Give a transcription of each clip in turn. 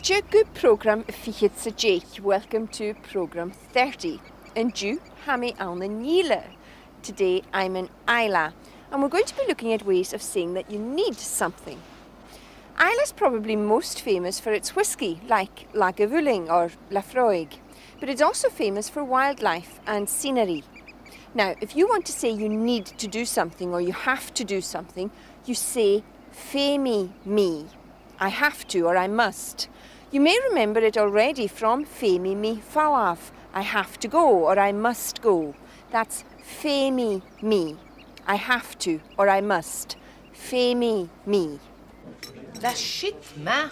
Ishtja good program fichit sa Jake. Welcome to program 30. And you, Hami Alna Nila. Today I'm in Isla, and we're going to be looking at ways of saying that you need something. Isla's probably most famous for its whisky, like Lagavulling or Lafroig, but it's also famous for wildlife and scenery. Now, if you want to say you need to do something or you have to do something, you say féimi me. I have to or I must. You may remember it already from féimi me fallaf. I have to go or I must go. That's féimi me. I have to or I must. Féimi me. Dat shit ma.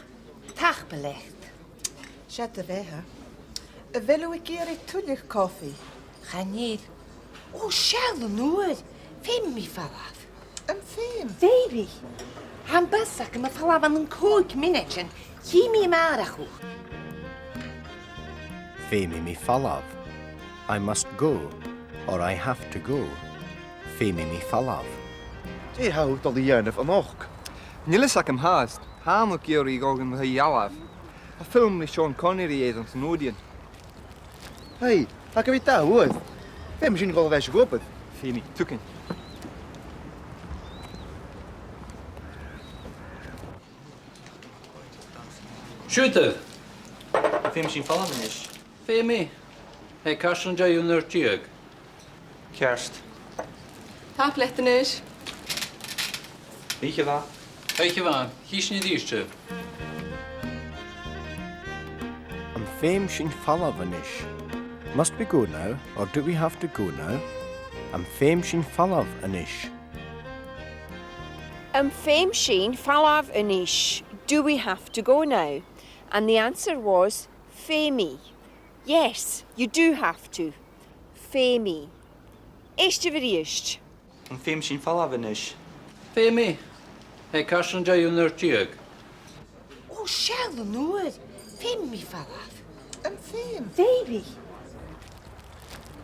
Tag belegd. Zet de weg, hè. Willen we een keer een tullig koffie? Ga niet. Oh, Sheldon, nooit. Féimi me fallaf. Een film. Baby. Han bassak me fallaf aan een kook minnetjen. Kimi marachu. Féimi me fallaf. I must go, or I have to go. Féimi me fallaf. Die houdt al die jaren van ook. Nille sak hem haast. Haan ook hier ik ook een jalaf. A film met Sean Connery is ons nodien. Hey, ga ik weer daar hoor. We misschien wel eens geopend. Féimi, tukken. Shooter, Féimi misschien vallen is. Féimi. Hey, Carson Jay Unurtiug. Kerst. Tag lettenis. Weet je wat? Weet je waar? Kies niet eerste. Am féim sin fallaf anish. Must we go now, or do we have to go now? Am féim sin fallaf anish. Féim sin fallaf anish. Do we have to go now? And the answer was féimi. Yes, you do have to. Féimi. Ishtja vir Een féimi misschien vallen is. Féimi. Hey, Carson Jay Unurtiug. Oh, Sheldon, nooit. Féimi me fallaf. Een film. Baby.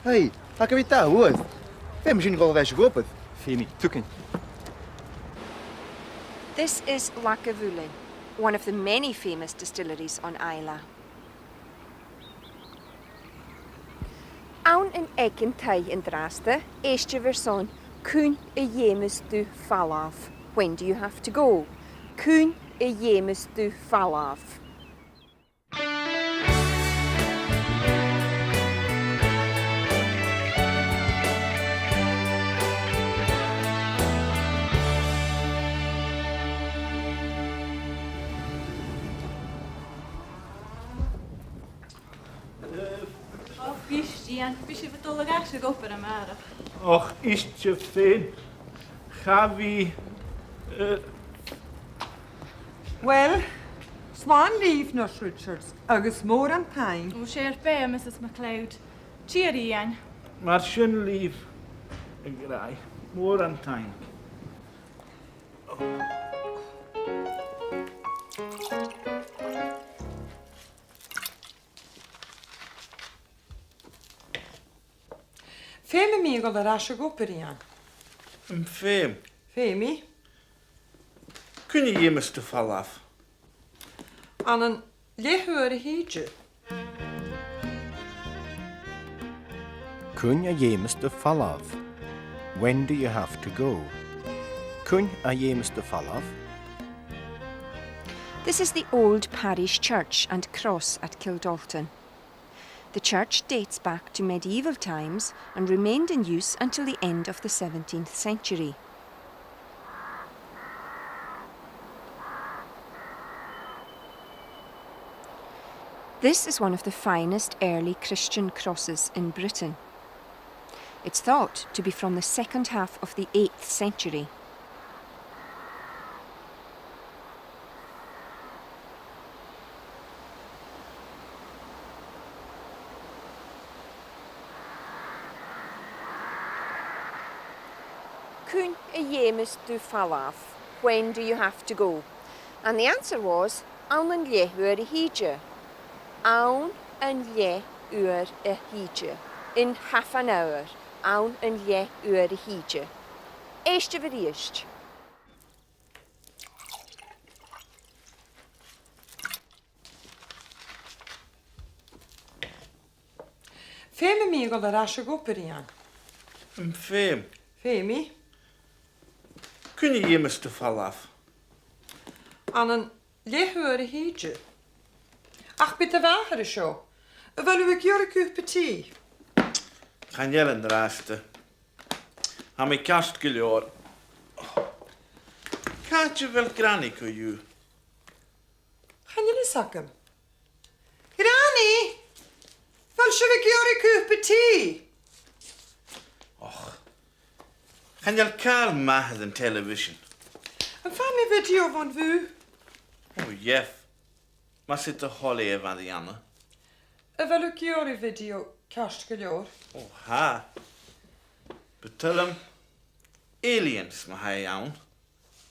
Hey, ga ik weer daar hoor. We misschien wel eens geopend. Féimi, tukken. This is Lagavulling, one of the many famous distilleries on Isla. Awn yn egin tai in draste, eistje verson, kun y jemus du fallaf. When do you have to go? Kun y jemus du fallaf. Christian, bist du verdolle rechts op en maar. Och, is je fijn. Ga wie... Well, Swan leave nos Richards. Agus mór an tain. Hoe zeer bij, Mrs. McLeod. Cheer Ian. Maar schön lief. Ik graai. More aan time. Féimi mi go ar asise gopur ían. Een fame. Féimi? Kun je immers te val af? An an lehuair a híide. Kun a jemus de fallaf. When do you have to go? Kun a jemus de fallaf. This is the old parish church and cross at Kildalton. The church dates back to medieval times and remained in use until the end of the 17th century. This is one of the finest early Christian crosses in Britain. It's thought to be from the second half of the 8th century. Kun y jemus du fallaf? When do you have to go? And the answer was awn yn lle uair y híde. Awn yn lle uair y híde. In half an hour. Awn yn lle uair y híde. Eistje vir eist. Féime mí go le ráise gopurian. Fame. Féimi, Kun je immers te falaf? an an léhuair a híide. Ach bit a bheachar a seo. A bhfuil u geor a cúpatí. Gaan jij in de raste? Aan mijn kast geloor. Kaat je wel granny je? Gaan jullie zakken? Granny! Wel se we geor a cúpatí. Gaan je kaal maken in television? An fan mi video van vu. Oh, jef. Maar zit de holle van die Anne? A bhfuil u geor a video cast go leor. Oh, ha. Betul hem. Aliens, maar hij aan.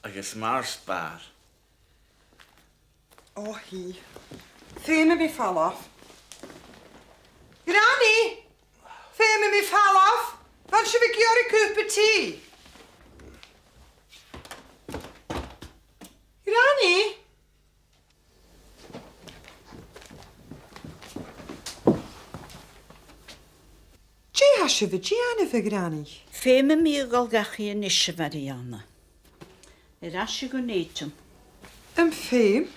Agus Mars bar. Oh, hi. Féime mi fall af. Granny! Féime mi fall af. Wel se we geor a cúpatí. Granny! Tje has je Gianna voor Granny? Féime mí galgachi in isise Marianna. Rasje go néitum. Een féim?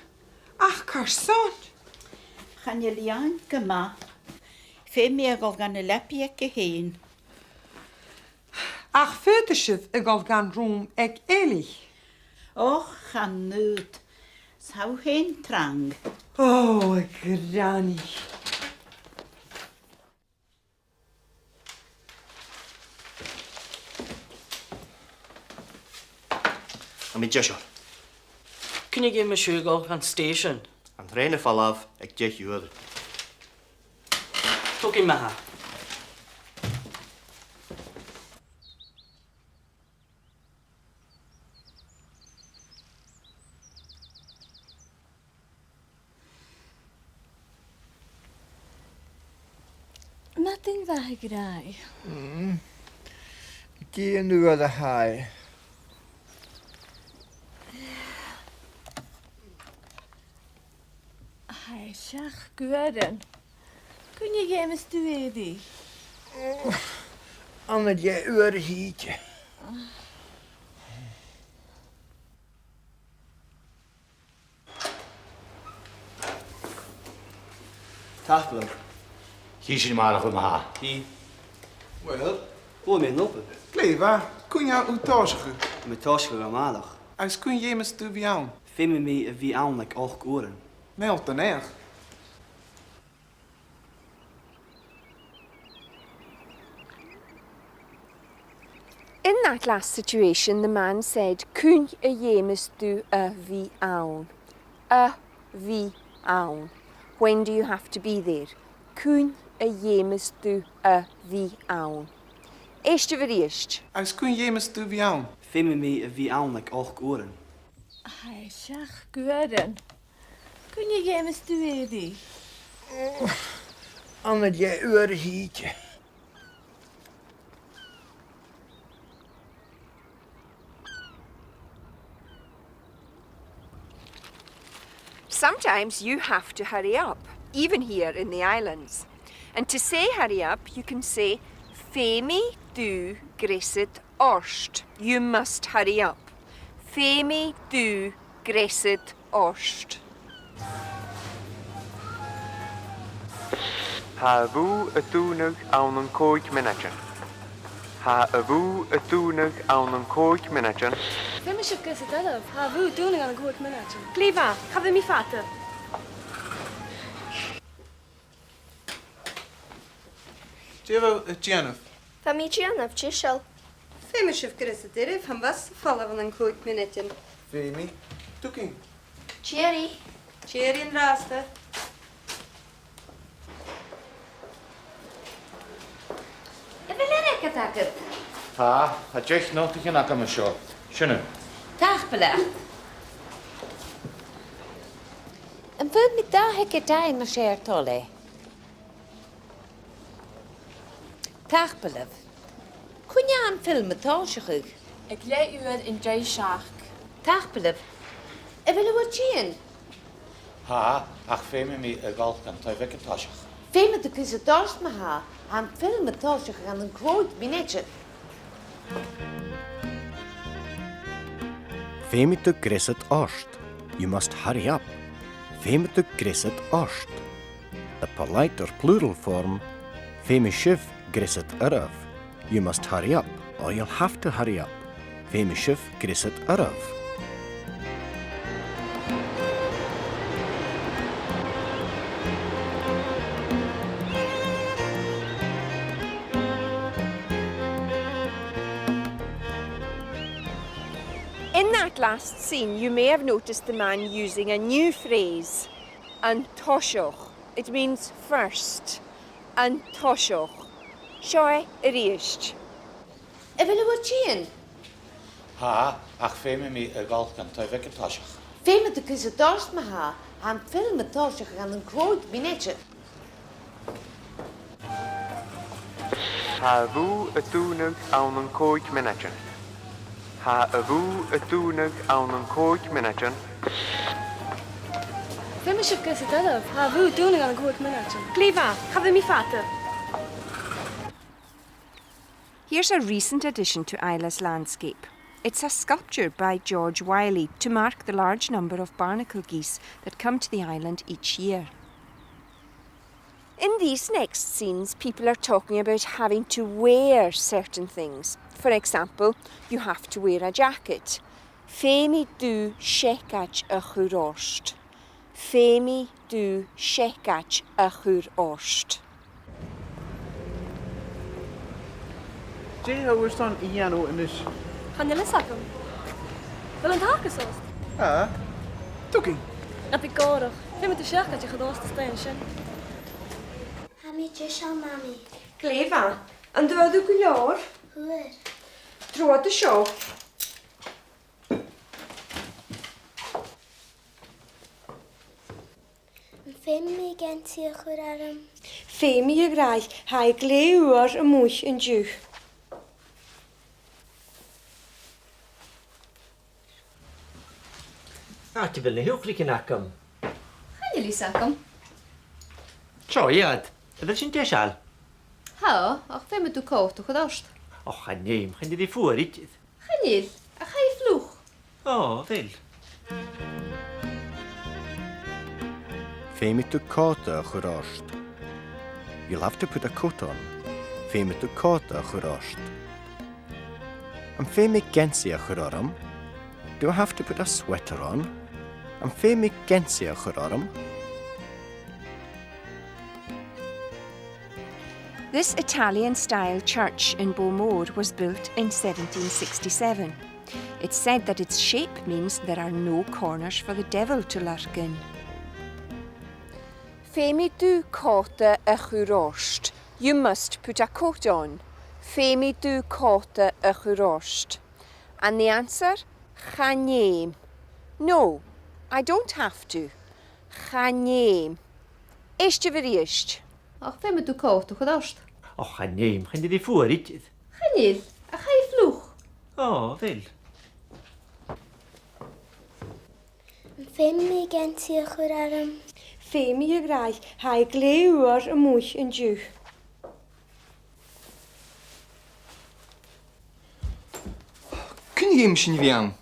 Ach, carson. Chan je lian gyma. Féime gal gan y lepi ag y hyn. Ach, fötersif ik al gan room ag Eli. Och, chan nŵd. Saw hyn trang. Oh, Granny. Am I Joshua? Kun je geven me sjögal aan station? An treine fall af, ag 10 uur. Tok in maha. Nothing that graag. Geen uur de haai. Hij zag gweren. Kun je geven me stuedi? An het je uur hietje. Tafelen. Hier is je maar nog maar. Hier. Wel, Hoe men lopen? Kleva, kun je uit tasje? Met tasje gaan maandag. Als kun je me stubiaan. Vinden me wie aan like 8 uren. Meld dan erg. In that last situation, the man said, Kun a yemas do a vi aun. A vi aun. When do you have to be there? Kun a yemas do a vi aun. Eerste voor eerst. Als kun je me stubiaan. Vinden me wie aan like 8 uren. Hij zag gweren. Kun je geven me stuedi? An het je uur hietje. Sometimes you have to hurry up, even here in the islands. And to say hurry up, you can say, Femi du grisit orst. You must hurry up. Femi du grisit orst. Ha vu a túnug an an cóig minuten. Ha a vu a túnug an an cóig minuten. Fem is gys y dylaf. Ha fw, dwi'n gan y gwrdd mynd. Glifa, chafo mi ffata. Jevo, Januf. Fa mi Gianaf, Chishel. Féime sif gris a dirif, han was fall van een koek minuten. Femi, tuking. Cherry. Cherry en raste. Ha, het je nog te gaan aan mijn show. Schöne. Dag belecht. En wat met daar heb je daar in mijn scher tolle? Dag belecht. Kun je aan filmen tasje? Ik leid u in Jay Shark. Dag belecht. En wil je wat zien? Ha, ach, feme me een gal kan twee weken tasje. Fe me de kus het dorst me ha. Han film het als je gaan een quote minetje. Femi to grisset orst. You must hurry up. Femi to grisset orst. The polite or plural form, Femi shiv grisset arav. You must hurry up, or you'll have to hurry up. Femi shiv grisset arav. In that last scene, you may have noticed the man using a new phrase, an toshoch. It means first. An toshoch. Shoe riest. Wil je wat zien? Ha, ach femi mi y golgan, toi fe gyntosiach. Fe me de kus het dorst me ha. Han film het als je gaan een quote minetje. Ha vu y dŵnig awn yn coed menedyn. Ha y vu y dŵnig awn yn coed menedyn. Fe me sif gys het edaf. Ha vu doen aan een goed manager. Kliva, ga we mi vaten. Here's a recent addition to Isla's landscape. It's a sculpture by George Wiley to mark the large number of barnacle geese that come to the island each year. In these next scenes, people are talking about having to wear certain things. For example, you have to wear a jacket. Femi du shekach a churorst. Femi du shekach a churorst. Jay, how was on Iano in this? Gaan jullie zakken? Wil een haken zoals? Ah, Tuki. Heb ik korig. Fe me de sjach dat je gedost te staan. Hami Jishal Mami. Cleva, and do you color? Hwyr. Throw the show. Femi gen ti chwr arm. Femi je graag. Hij gleuwer een moes en juch. Ti wil een heel klikje nakam. Gaan jullie zakken? Zo, ja, dat is een tesal. Ha, ach, fe me du koud, toch gedorst? Och, nee, gaan die voor, niet? Gaan jullie? Ach, ga je vloeg? Oh, wel. Femi to coat a churorst. You'll have to put a coat on. Femi to coat a churorst. And femi gensi a churorum. Do I have to put a sweater on? And femi gensi a churorum. This Italian-style church in Beaumont was built in 1767. It's said that its shape means there are no corners for the devil to lurk in. Femi du coata a churorst. You must put a coat on. Femi du coata a churorst. And the answer? Chaniem. No, I don't have to. Chaniem. Eistje veriest. Ach, fe me du koud, toch gedorst? Och, nee, gaan die voor, niet? Gaan jullie? Ach, ga je vloeg? Oh, wel. Femi gen ti chwr arm. Femi je graag. Hij gleuwer een moes en juch. Kun je misschien weer aan?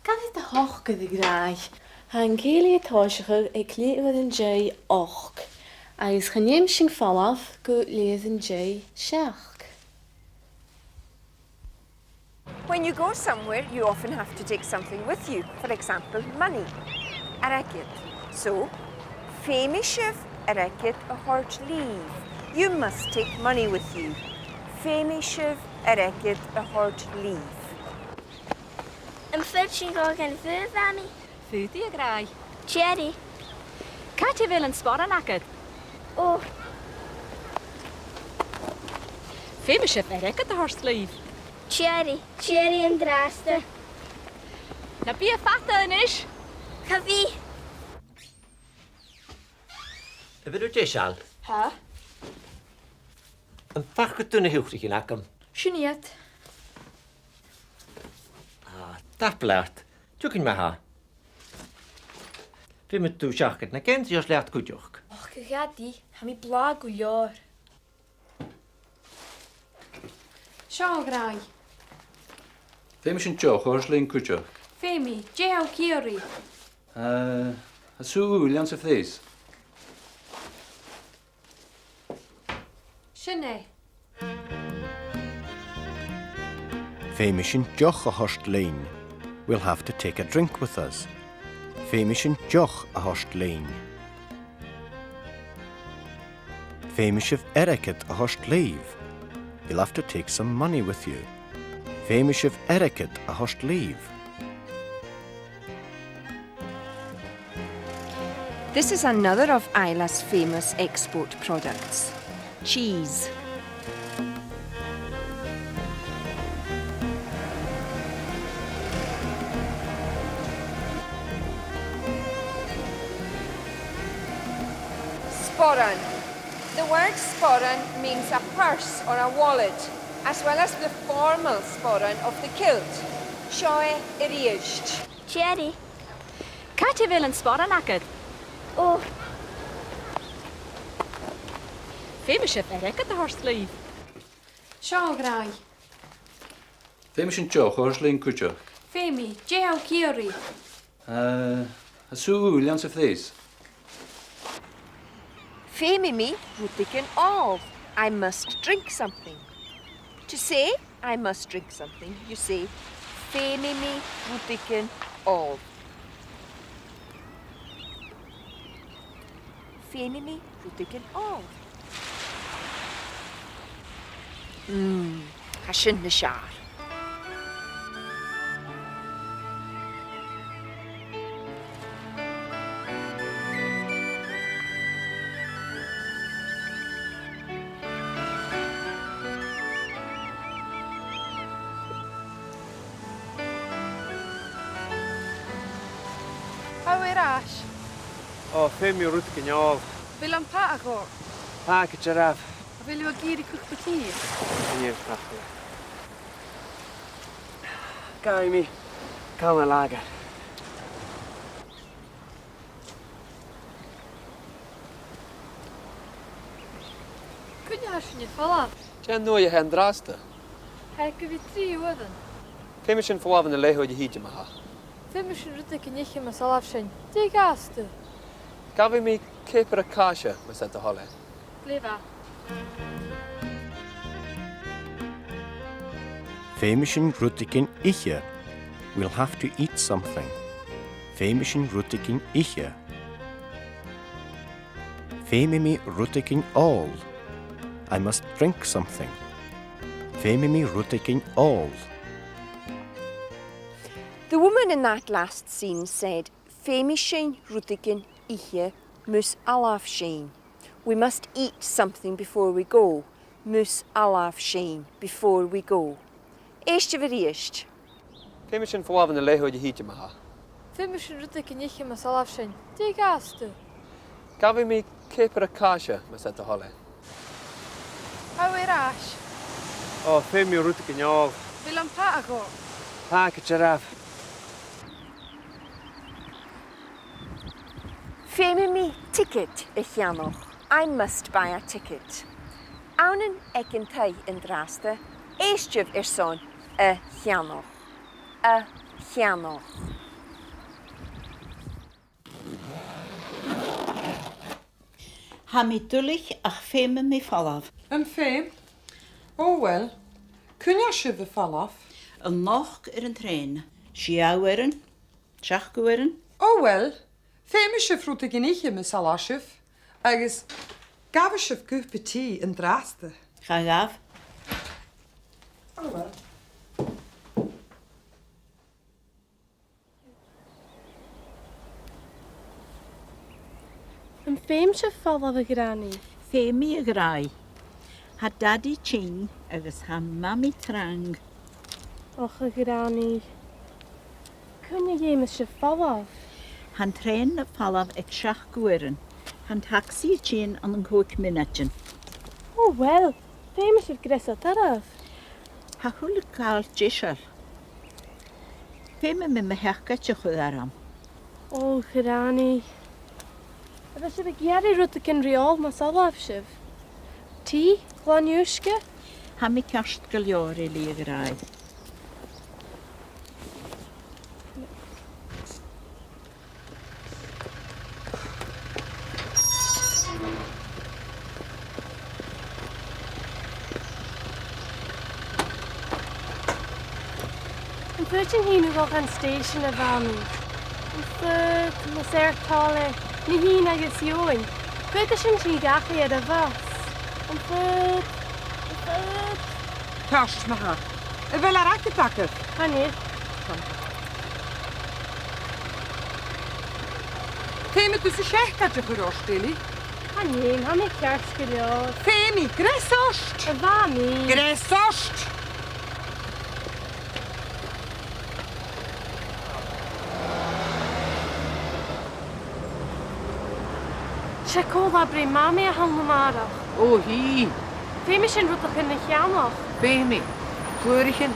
Kan het de hoogte de graag? Han Gaelic toscher ik leer een J och. Hij is geen misschien vanaf goed lezen J scherk. When you go somewhere, you often have to take something with you. For example, money. Arakit. So, Femishiv arakit a hort leave. You must take money with you. Femishiv arakit a hort leave. Een furtje go gen vuur van me. Voet je graag? Cherry. Kan je wel een sporren nakket? Oh. Femische verrekken de horstlief. Cherry. Cherry en draaste. Heb je vatten is? Kavi. Wil je tesal? Ha? Een pakje tunne heel klikje nakam. Geniet. Dat blijft. Tukin maar ha. Wie met toe jacket na kent, je slecht goed jok. Och, Gadi, ha mi blag o leor. Seo grai. Féime sin teoch orslín cúteach. Femi, Jeo Kiri. A sú lean sa fés. Sinne. Féimish sin joch a host lane. We'll have to take a drink with us. Féimish sin joch a host lane. Féimish of Ericet a host leave. You'll have to take some money with you. Féimish of Ericet a host leave. This is another of Isla's famous export products, cheese. Sporran. The word sporran means a purse or a wallet, as well as the formal sporran of the kilt. Shoe iriist. Cherry. Catty wil een sporran akket. Oh. Féime se erke de horsleif. Seo grai. Féime sin teoch orslín cúteach. Femi, Jeo Kiri. A sú lean sa fés. Femi me rutiken all. I must drink something. To say I must drink something, you say Femi me rutiken all. Femi me rutiken all. Hashin na shar. How irash? O, Femi o rwt gyniol. Vil am pa agor. Pa, gydraf. Vil yw giri cwch byti? Ie, prachtig. Gai mi, cael y lager. Kun je harsje niet vallen? Jan nooit je hen draaste. Hij kun je 3 worden. Femi sin fwaf yn y leho di hyd yma ha. Femi sy'n rydych yn eich yma salaf sy'n. Di gaste. Gafi mi ceper y casio, mae sent y hole. Glefa. Féimish sin rutiken iche. We'll have to eat something. Féimish sin rutiken iche. Féimi me rutiken all. I must drink something. Féimi me rutiken all. The woman in that last scene said, Féimisin rutiken iche mus alaf shein. We must eat something before we go. Mus alaf shein before we go. Eiste veriest. Femi sin fwaf yn y leho di hyd yma ha. Femi sy'n rydych yn eich yma salaf sy'n. Di gaste. Gafi mi ceper y casio, mae sent y hole. How irash? O, Femi o rwt gyniol. Vil am pa agor. Pa, gydraf. Femi me ticket y chianoch. I must buy a ticket. Aunen ec yn tai yn draste. Eistef son y chianoch. Y chianoch. Ha mi dwlich ach feme mi falaf. Yn ffeim? O, wel. Cynnia sydd y falaf? Yn noch yn tren. Siaw erin. Siach gwyrin. O, wel. Ffeim eisiau ffrwtig yn eich yma salasif. Agus gaf eisiau gwch byti yn draste. Ga gaf. O, wel. Yn ffeim sy'n falaf y grani. Femi y grai. Ha daddy ching agus ha mami trang. Och y grani. Cwn i gym sy'n falaf. Han tren y falaf ec siach gwyrin. Han taxi chin an yn cwch minatyn. O, wel. Ffeim sy'n gres o taraf. Ha hwyl gael jisal. Femi mi me hechga chwch aram. O, grani. But she be Gary rut can real masala shiv. Tea, Glanyushka? Ha mi cast galiori ligerai. I'm putting him to go on station of Almy. I'm third, Tale, Nihin agus Yoin. Good as she gachi at a bus. I'm third. Tash maha. Wel a rakke takke. Honey. Femi tussen schechtje gerostili. Honey, honey kerskilio. Femi, gresost. Vami. Gresost. Shakola bre mami a hangamara. Oh, hi. Femi sin rutach in the chianoch. Femi. Florigen.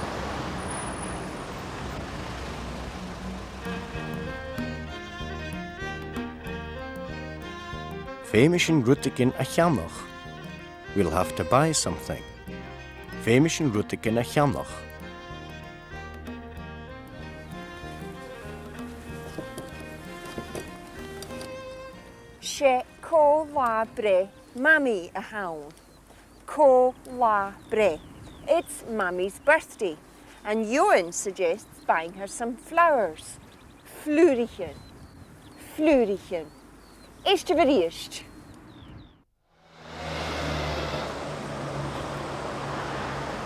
Féimishin rutikin a cheannach. We'll have to buy something. Féimishin rutikin a cheannach. She ko la bre, Mammy a hound. Ko la bre. It's Mammy's birthday, and Johan suggests buying her some flowers. Flurichen. Flurichen. Eerste verriest.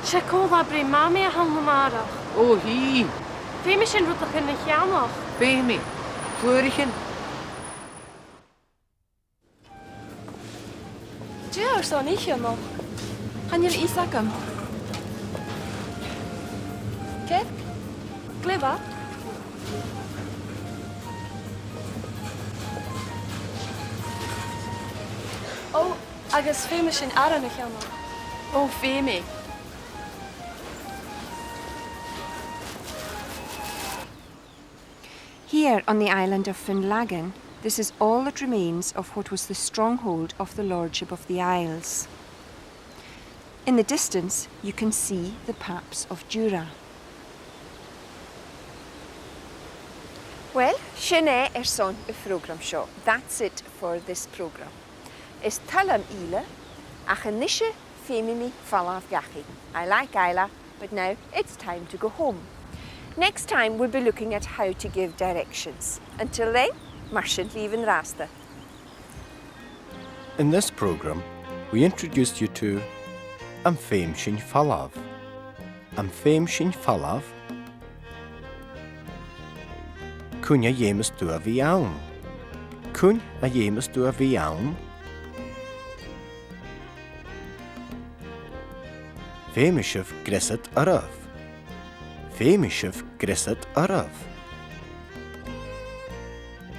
Shakola bre mami a hangamara. Oh, hi. Femi sin rutach in the chianoch. Femi. Florigen. Dúr son ich noch. Kan jullie iets zeggen? Kijk, Gleba. Oh, agus Femi sin ara na chiano. Oh, Femi. Here on the island of Finlagan, this is all that remains of what was the stronghold of the Lordship of the Isles. In the distance, you can see the paps of Jura. Well, sinné son y program show. That's it for this program. Is talam ile, ach nische femimi falav gachi. I like Isla, but now it's time to go home. Next time we'll be looking at how to give directions. Until then, marshant leaving rasta. In this program, we introduced you to Am Féimsin Falav. Am Féimsin Falav. Cún a dhémas tú a bhí ann. Cún a dhémas tú a bhí ann. Féimisih grisad araf. Féimisih grisad araf.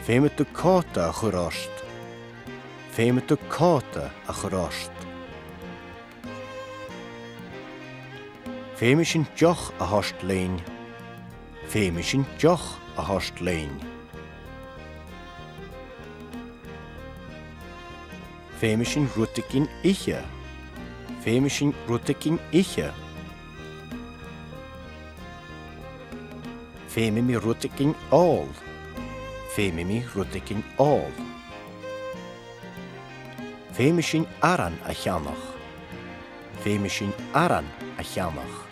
Féime tú cáta a churáist. Féime tú cáta a churáist. Féime sin deoch a thost léin. Féime sin deoch a thost léin. Féime sin rútacin ihe. Féime sin rútacin ihe. Féime mi rútacin ál. Féime mi rútacin ál. Féime sin aran a cheannach. Féime sin aran a cheannach.